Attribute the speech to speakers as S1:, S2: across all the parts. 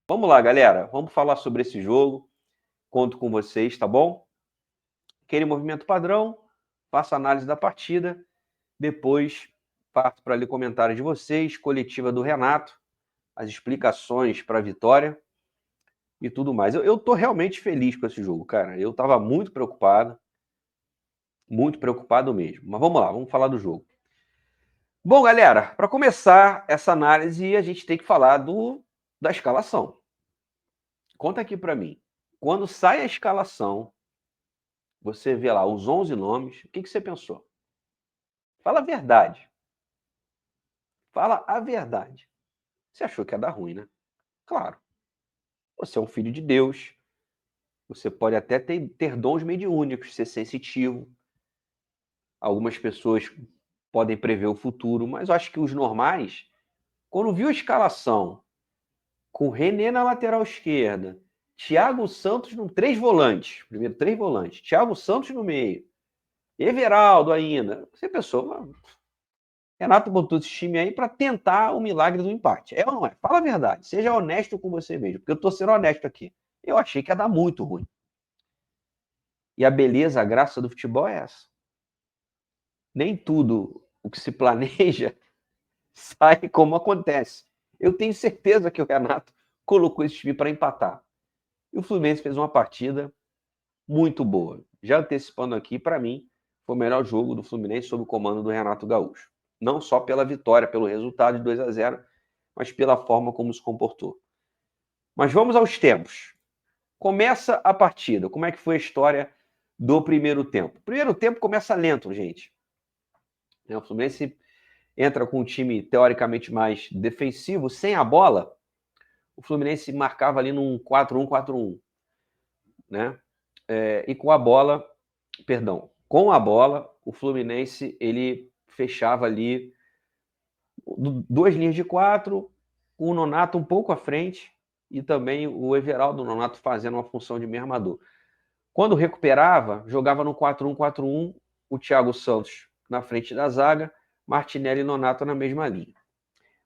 S1: Vamos lá, galera. Vamos falar sobre esse jogo. Conto com vocês, tá bom? Aquele movimento padrão, faço análise da partida, depois parto para ler comentários de vocês, coletiva do Renato, as explicações para a vitória e tudo mais. Eu tô realmente feliz com esse jogo, cara. Eu estava muito preocupado mesmo. Mas vamos lá, vamos falar do jogo. Bom, galera, para começar essa análise, a gente tem que falar da escalação. Conta aqui para mim. Quando sai a escalação, você vê lá os 11 nomes, o que você pensou? Fala a verdade. Fala a verdade. Você achou que ia dar ruim, né? Claro. Você é um filho de Deus. Você pode até ter dons mediúnicos, ser sensitivo. Algumas pessoas podem prever o futuro, mas eu acho que os normais, quando viu a escalação com René na lateral esquerda, Thiago Santos no 3 volantes, primeiro 3 volantes, Thiago Santos no meio, Everaldo ainda, você pensou, Renato botou esse time aí para tentar o milagre do empate. É ou não é? Fala a verdade. Seja honesto com você mesmo, porque eu tô sendo honesto aqui. Eu achei que ia dar muito ruim. E a beleza, a graça do futebol é essa. Nem tudo o que se planeja sai como acontece. Eu tenho certeza que o Renato colocou esse time para empatar. E o Fluminense fez uma partida muito boa. Já antecipando aqui, para mim, foi o melhor jogo do Fluminense sob o comando do Renato Gaúcho. Não só pela vitória, pelo resultado de 2-0, mas pela forma como se comportou. Mas vamos aos tempos. Começa a partida. Como é que foi a história do primeiro tempo? O primeiro tempo começa lento, gente. O Fluminense entra com um time teoricamente mais defensivo, sem a bola. O Fluminense marcava ali num 4-1-4-1, né? E com a bola, o Fluminense ele fechava ali duas linhas de 4, o Nonato um pouco à frente e também o Everaldo, o Nonato fazendo uma função de meio armador. Quando recuperava, jogava no 4-1-4-1, o Thiago Santos na frente da zaga, Martinelli e Nonato na mesma linha.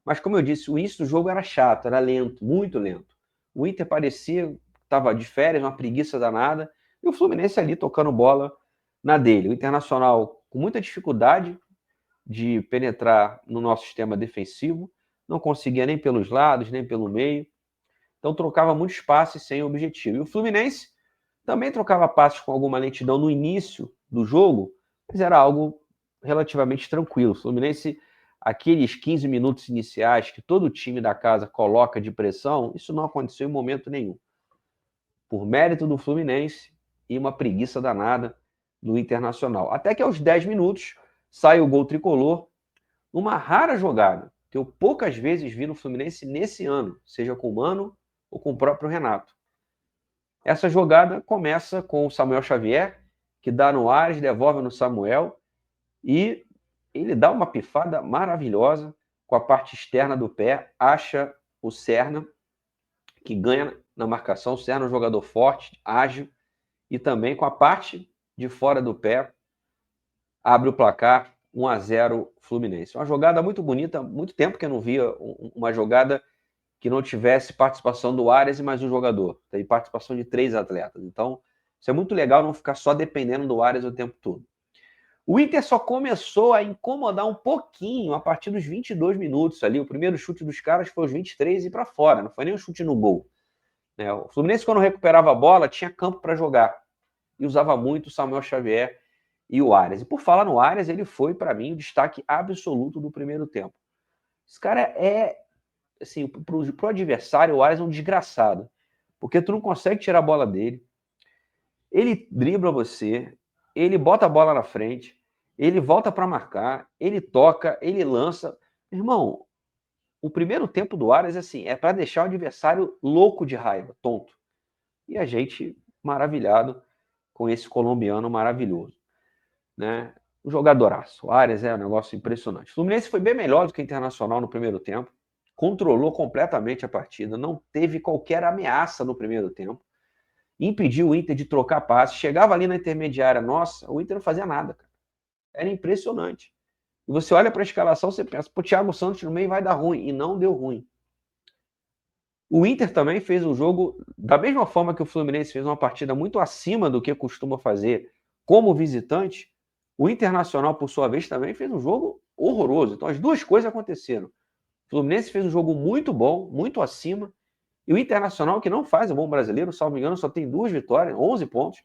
S1: Mas como eu disse, o início do jogo era chato, era lento, muito lento. O Inter parecia estava de férias, uma preguiça danada, e o Fluminense ali tocando bola na dele. O Internacional com muita dificuldade de penetrar no nosso sistema defensivo, não conseguia nem pelos lados, nem pelo meio. Então trocava muitos passes sem objetivo. E o Fluminense também trocava passes com alguma lentidão no início do jogo, mas era algo relativamente tranquilo. O Fluminense, aqueles 15 minutos iniciais que todo time da casa coloca de pressão, isso não aconteceu em momento nenhum. Por mérito do Fluminense e uma preguiça danada do Internacional. Até que aos 10 minutos sai o gol tricolor, numa rara jogada, que eu poucas vezes vi no Fluminense nesse ano, seja com o Mano ou com o próprio Renato. Essa jogada começa com o Samuel Xavier, que dá no Ares, devolve no Samuel, e ele dá uma pifada maravilhosa com a parte externa do pé, acha o Serna, que ganha na marcação. O Serna é um jogador forte, ágil, e também com a parte de fora do pé, abre o placar 1-0 Fluminense. Uma jogada muito bonita, muito tempo que eu não via uma jogada que não tivesse participação do Arias e mais um jogador. Tem participação de 3 atletas. Então, isso é muito legal, não ficar só dependendo do Arias o tempo todo. O Inter só começou a incomodar um pouquinho a partir dos 22 minutos ali. O primeiro chute dos caras foi aos 23 e para fora, não foi nem um chute no gol. O Fluminense, quando recuperava a bola, tinha campo para jogar. E usava muito o Samuel Xavier e o Arias. E por falar no Arias, ele foi, para mim, o destaque absoluto do primeiro tempo. Esse cara é, assim, pro adversário, o Arias é um desgraçado. Porque tu não consegue tirar a bola dele. Ele dribla você, ele bota a bola na frente, ele volta para marcar, ele toca, ele lança. Irmão, o primeiro tempo do Arias assim, é para deixar o adversário louco de raiva, tonto. E a gente maravilhado com esse colombiano maravilhoso, né? Um jogadoraço. O Arias é um negócio impressionante. O Fluminense foi bem melhor do que o Internacional no primeiro tempo, controlou completamente a partida, não teve qualquer ameaça no primeiro tempo, impediu o Inter de trocar passes, chegava ali na intermediária, nossa, o Inter não fazia nada, cara. Era impressionante. E você olha para a escalação, você pensa, pô, Thiago Santos no meio vai dar ruim, e não deu ruim. O Inter também fez um jogo, da mesma forma que o Fluminense fez uma partida muito acima do que costuma fazer como visitante, o Internacional, por sua vez, também fez um jogo horroroso. Então, as duas coisas aconteceram. O Fluminense fez um jogo muito bom, muito acima, e o Internacional, que não faz o bom brasileiro, salvo engano, só tem 2 vitórias, 11 pontos.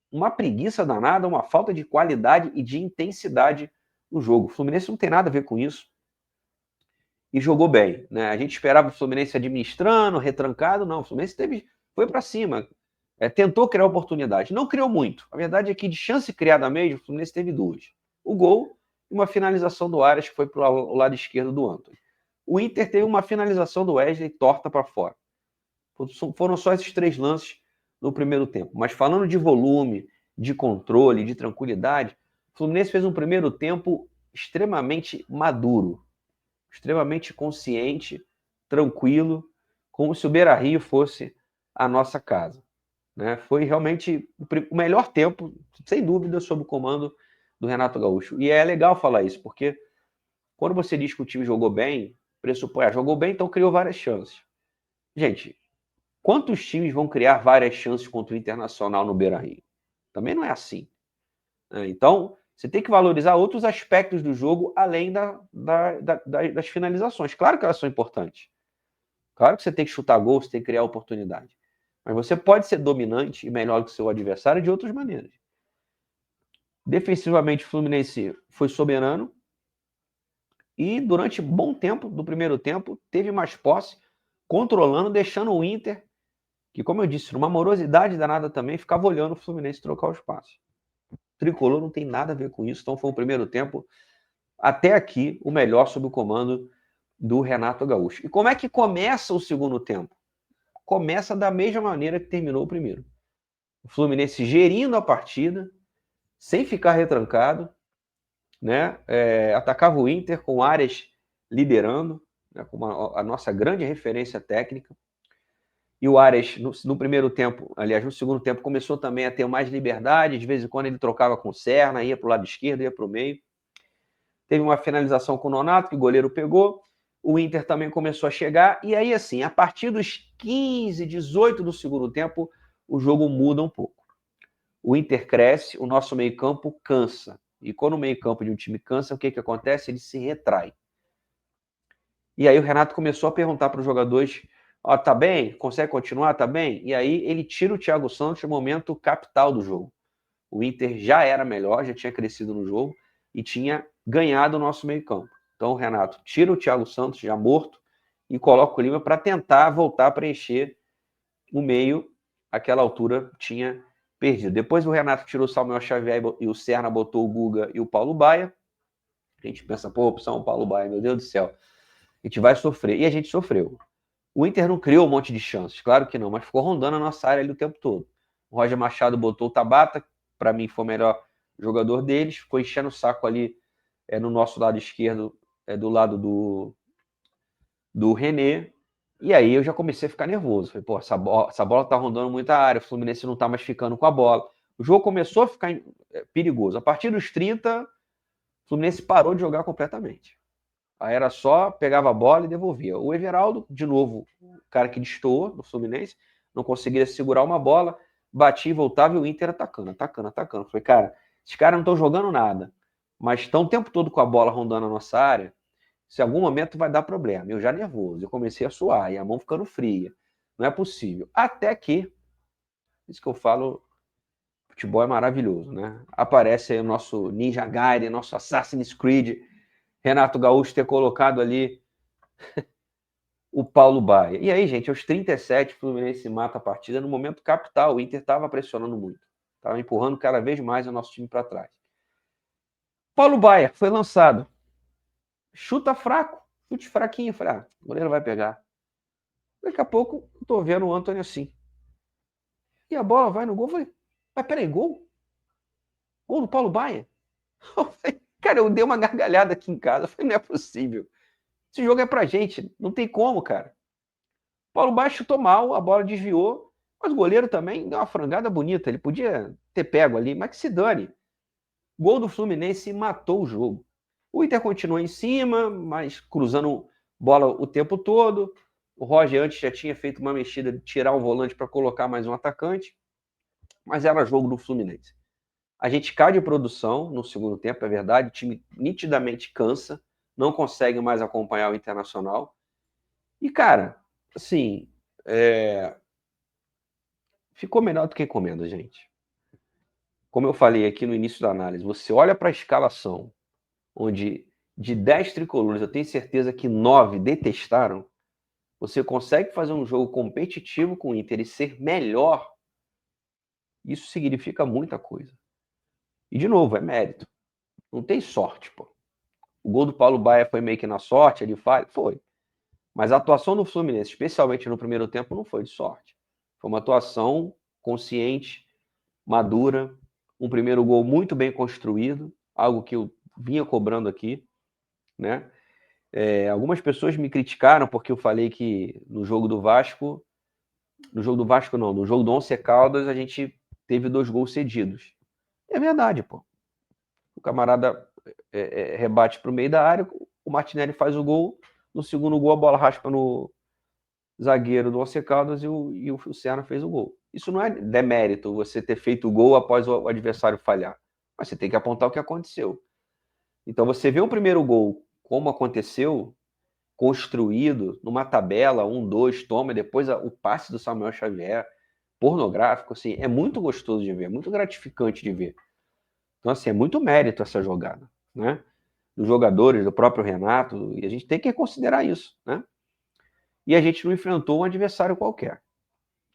S1: Uma preguiça danada, uma falta de qualidade e de intensidade no jogo. O Fluminense não tem nada a ver com isso. E jogou bem, né? A gente esperava o Fluminense administrando, retrancado, não. O Fluminense foi para cima, tentou criar oportunidade. Não criou muito. A verdade é que de chance criada mesmo, o Fluminense teve 2. O gol e uma finalização do Arias, que foi para o lado esquerdo do Antony. O Inter teve uma finalização do Wesley torta para fora. Foram só esses 3 lances no primeiro tempo. Mas falando de volume, de controle, de tranquilidade, o Fluminense fez um primeiro tempo extremamente maduro, extremamente consciente, tranquilo, como se o Beira-Rio fosse a nossa casa. Né? Foi realmente o melhor tempo, sem dúvida, sob o comando do Renato Gaúcho. E é legal falar isso, porque quando você diz que o time jogou bem, pressupõe, jogou bem, então criou várias chances. Gente, quantos times vão criar várias chances contra o Internacional no Beira-Rio? Também não é assim. Então, você tem que valorizar outros aspectos do jogo além das finalizações. Claro que elas são importantes. Claro que você tem que chutar gol, você tem que criar oportunidade. Mas você pode ser dominante e melhor que o seu adversário de outras maneiras. Defensivamente, o Fluminense foi soberano e durante bom tempo do primeiro tempo teve mais posse, controlando, deixando o Inter, que, como eu disse, numa morosidade danada também, ficava olhando o Fluminense trocar os passes. O Tricolor não tem nada a ver com isso, então foi o primeiro tempo, até aqui, o melhor sob o comando do Renato Gaúcho. E como é que começa o segundo tempo? Começa da mesma maneira que terminou o primeiro. O Fluminense gerindo a partida, sem ficar retrancado, né? Atacava o Inter com Arias liderando, né? Com a nossa grande referência técnica. E o Arias, no primeiro tempo, aliás, no segundo tempo, começou também a ter mais liberdade. De vez em quando ele trocava com o Serna, ia para o lado esquerdo, ia para o meio. Teve uma finalização com o Nonato, que o goleiro pegou. O Inter também começou a chegar. E aí, assim, a partir dos 15, 18 do segundo tempo, o jogo muda um pouco. O Inter cresce, o nosso meio-campo cansa. E quando o meio-campo de um time cansa, o que acontece? Ele se retrai. E aí o Renato começou a perguntar para os jogadores: tá bem? Consegue continuar? Tá bem? E aí ele tira o Thiago Santos no momento capital do jogo. O Inter já era melhor, já tinha crescido no jogo e tinha ganhado o nosso meio-campo. Então o Renato tira o Thiago Santos, já morto, e coloca o Lima para tentar voltar a preencher o meio. Àquela altura tinha perdido. Depois o Renato tirou o Samuel Xavier e o Serna botou o Guga e o Paulo Baia. A gente pensa, opção Paulo Baia, meu Deus do céu. A gente vai sofrer. E a gente sofreu. O Inter não criou um monte de chances, claro que não, mas ficou rondando a nossa área ali o tempo todo. O Roger Machado botou o Tabata, para mim foi o melhor jogador deles, ficou enchendo o saco ali no nosso lado esquerdo, do lado do René. E aí eu já comecei a ficar nervoso. Falei, essa bola tá rondando muita área, o Fluminense não tá mais ficando com a bola. O jogo começou a ficar perigoso. A partir dos 30, o Fluminense parou de jogar completamente. Aí era só, pegava a bola e devolvia. O Everaldo, de novo, o cara que destoou do Fluminense, não conseguia segurar uma bola, batia e voltava e o Inter atacando. Falei, cara, esses caras não estão jogando nada, mas estão o tempo todo com a bola rondando a nossa área, se em algum momento vai dar problema. Eu já nervoso, eu comecei a suar e a mão ficando fria. Não é possível. Até que, isso que eu falo, futebol é maravilhoso, né? Aparece aí o nosso Ninja Gaiden, nosso Assassin's Creed, Renato Gaúcho ter colocado ali o Paulo Baia. E aí, gente, aos 37, o Fluminense mata a partida no momento capital. O Inter estava pressionando muito, estava empurrando cada vez mais o nosso time para trás. Paulo Baia foi lançado. Chuta fraco, chute fraquinho. Falei, o goleiro vai pegar. Daqui a pouco, eu tô vendo o Antony assim. E a bola vai no gol. Falei, mas peraí, gol? Gol do Paulo Baia? Cara, eu dei uma gargalhada aqui em casa. Falei, não é possível. Esse jogo é pra gente, não tem como, cara. Paulo Baia chutou mal, a bola desviou, mas o goleiro também deu uma frangada bonita. Ele podia ter pego ali, mas que se dane. Gol do Fluminense matou o jogo. O Inter continuou em cima, mas cruzando bola o tempo todo. O Roger antes já tinha feito uma mexida de tirar um volante para colocar mais um atacante, mas era jogo do Fluminense. A gente cai de produção no segundo tempo, é verdade, o time nitidamente cansa, não consegue mais acompanhar o Internacional. E, cara, assim, ficou melhor do que encomenda, gente. Como eu falei aqui no início da análise, você olha para a escalação, onde de 10 tricolores eu tenho certeza que 9 detestaram, você consegue fazer um jogo competitivo com o Inter e ser melhor, isso significa muita coisa. E, de novo, é mérito. Não tem sorte, pô. O gol do Paulo Baia foi meio que na sorte, ele falha? Foi. Mas a atuação do Fluminense, especialmente no primeiro tempo, não foi de sorte. Foi uma atuação consciente, madura, um primeiro gol muito bem construído, algo que eu vinha cobrando aqui, né? Algumas pessoas me criticaram porque eu falei que no jogo do Vasco no jogo do Once Caldas a gente teve 2 gols cedidos. É verdade, pô. O camarada rebate para o meio da área, o Martinelli faz o gol, no segundo gol a bola raspa no zagueiro do Once Caldas e o Serna fez o gol. Isso não é demérito, você ter feito o gol após o adversário falhar, mas você tem que apontar o que aconteceu. Então você vê o primeiro gol, como aconteceu, construído numa tabela, 1-2, toma, e depois o passe do Samuel Xavier, pornográfico, assim, é muito gostoso de ver, é muito gratificante de ver. Então, assim, é muito mérito essa jogada, né? Dos jogadores, do próprio Renato, e a gente tem que considerar isso, né? E a gente não enfrentou um adversário qualquer.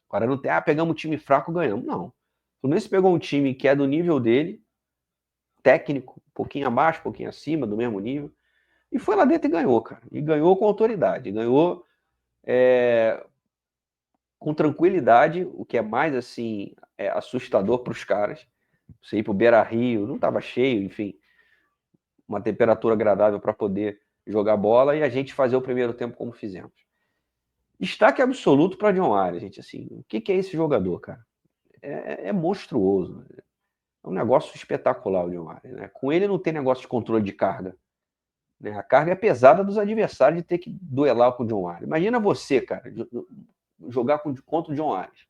S1: Agora não tem, pegamos um time fraco, ganhamos. Não. O Fluminense pegou um time que é do nível dele, técnico, um pouquinho abaixo, um pouquinho acima, do mesmo nível, e foi lá dentro e ganhou, cara. E ganhou com autoridade, ganhou com tranquilidade, o que é mais, assim, assustador para os caras. Você ir para o Beira-Rio, não estava cheio, enfim, uma temperatura agradável para poder jogar bola e a gente fazer o primeiro tempo como fizemos. Destaque absoluto para John Arias, gente. Assim, o que é esse jogador, cara? É monstruoso. É um negócio espetacular o John Arias. Né? Com ele não tem negócio de controle de carga. Né? A carga é pesada dos adversários de ter que duelar com o John Arias. Imagina você, cara, jogar contra o John Arias.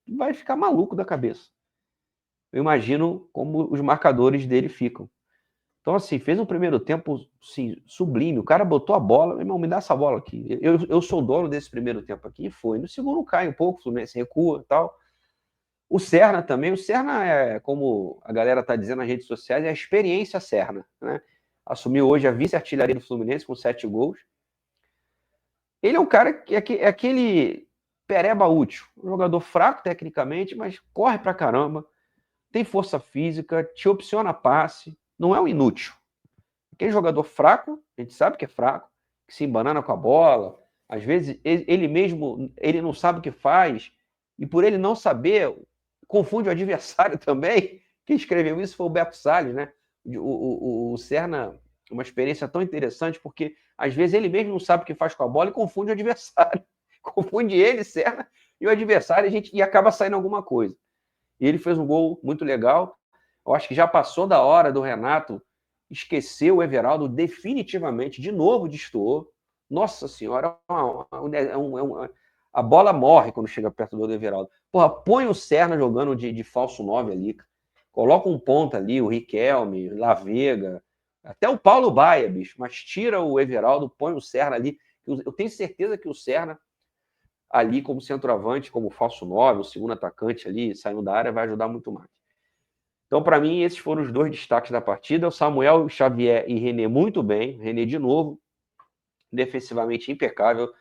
S1: Vai ficar maluco da cabeça. Eu imagino como os marcadores dele ficam. Então, assim, fez um primeiro tempo assim, sublime. O cara botou a bola, irmão, me dá essa bola aqui. Eu sou dono desse primeiro tempo aqui, e foi. No segundo cai um pouco, o Fluminense recua e tal. O Serna também. O Serna é, como a galera está dizendo nas redes sociais, é a experiência Serna. Né? Assumiu hoje a vice-artilharia do Fluminense com 7 gols. Ele é um cara que é aquele pereba útil. Um jogador fraco tecnicamente, mas corre pra caramba. Tem força física, te opciona passe. Não é um inútil. Aquele jogador fraco, a gente sabe que é fraco, que se embanana com a bola, às vezes ele mesmo ele não sabe o que faz, e por ele não saber, confunde o adversário também. Quem escreveu isso foi o Beto Salles, né? O Serna, uma experiência tão interessante, porque às vezes ele mesmo não sabe o que faz com a bola e confunde o adversário. Confunde ele, Serna, e o adversário, e acaba saindo alguma coisa. E ele fez um gol muito legal. Eu acho que já passou da hora do Renato esquecer o Everaldo definitivamente. De novo destoou. Nossa Senhora, a bola morre quando chega perto do Everaldo. Porra, põe o Serna jogando de falso 9 ali. Coloca um ponta ali, o Riquelme, Lavega, até o Paulo Baia, bicho. Mas tira o Everaldo, põe o Serna ali. Eu tenho certeza que o Serna ali como centroavante, como falso 9, o segundo atacante ali, saindo da área, vai ajudar muito mais. Então, para mim, esses foram os 2 destaques da partida. O Samuel Xavier e René muito bem. René, de novo, defensivamente impecável.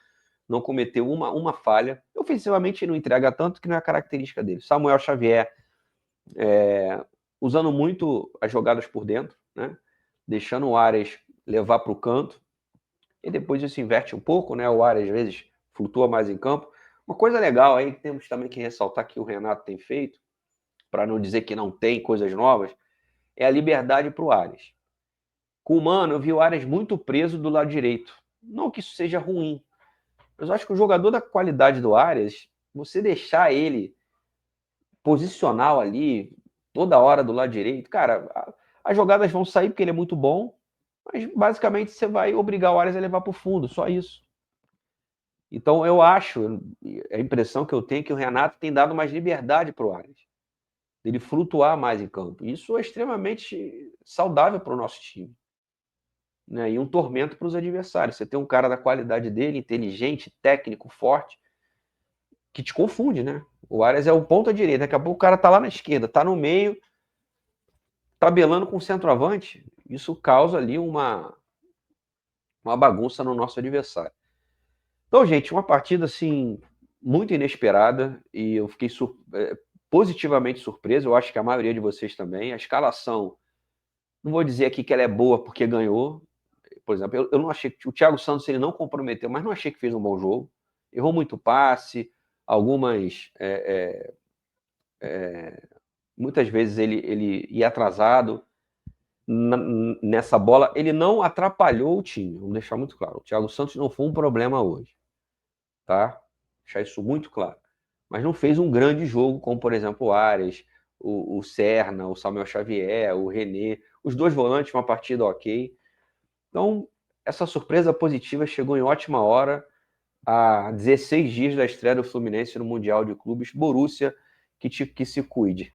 S1: Não cometeu uma falha. Ofensivamente, não entrega tanto, que não é a característica dele. Samuel Xavier usando muito as jogadas por dentro, né? Deixando o Arias levar para o canto. E depois isso inverte um pouco, né? O Arias, às vezes, flutua mais em campo. Uma coisa legal aí que temos também que ressaltar que o Renato tem feito, para não dizer que não tem coisas novas, é a liberdade para o Arias. Com o Mano, eu vi o Arias muito preso do lado direito. Não que isso seja ruim, mas eu acho que o jogador da qualidade do Arias, você deixar ele posicional ali, toda hora do lado direito, cara, as jogadas vão sair porque ele é muito bom, mas basicamente você vai obrigar o Arias a levar para o fundo, só isso. Então, eu acho, a impressão que eu tenho é que o Renato tem dado mais liberdade para o Arias, dele flutuar mais em campo. Isso é extremamente saudável para o nosso time, né? E um tormento para os adversários. Você tem um cara da qualidade dele, inteligente, técnico, forte, que te confunde, né? O Arias é o ponta direita, daqui a pouco o cara tá lá na esquerda, tá no meio, tabelando com o centroavante. Isso causa ali uma bagunça no nosso adversário. Então, gente, uma partida assim muito inesperada e eu fiquei positivamente surpreso. Eu acho que a maioria de vocês também. A escalação, não vou dizer aqui que ela é boa porque ganhou. Por exemplo, eu não achei que o Thiago Santos ele não comprometeu, mas não achei que fez um bom jogo. Errou muito passe, algumas muitas vezes ele ia atrasado nessa bola. Ele não atrapalhou o time, vamos deixar muito claro. O Thiago Santos não foi um problema hoje, tá? Deixar isso muito claro. Mas não fez um grande jogo, como por exemplo o Arias, o Serna, o Samuel Xavier, o René, os dois volantes, uma partida ok. Então, essa surpresa positiva chegou em ótima hora, a 16 dias da estreia do Fluminense no Mundial de Clubes. Borussia, que se cuide.